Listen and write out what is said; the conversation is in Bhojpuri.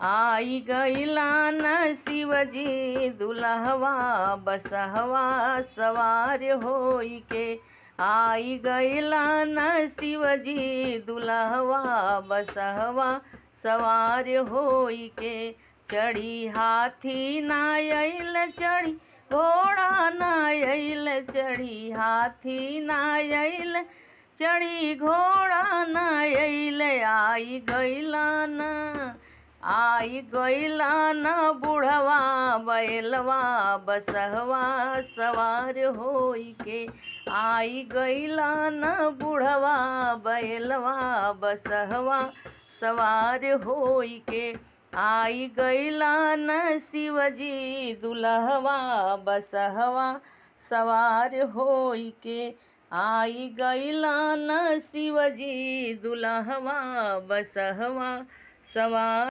आई गईला न शिवजी दुल्हवा बसहवा सवार होई के। आई गईला न शिवजी दुल्हवा बसहवा सवार होई के। चढ़ी हाथी ना अइल चढ़ी घोड़ा ना अइल, चढ़ी हाथी ना अइल चढ़ी घोड़ा ना अइल। आई गईला न बुढ़वा बैलवा बसहवा सवार होई के। आई गईला न बुढ़वा बैलवा बसहवा सवार होई के। आई गईला न शिवजी दुल्हवा बसहवा सवार होई के। आई गईला न शिवजी दुल्हवा बसहवा सवार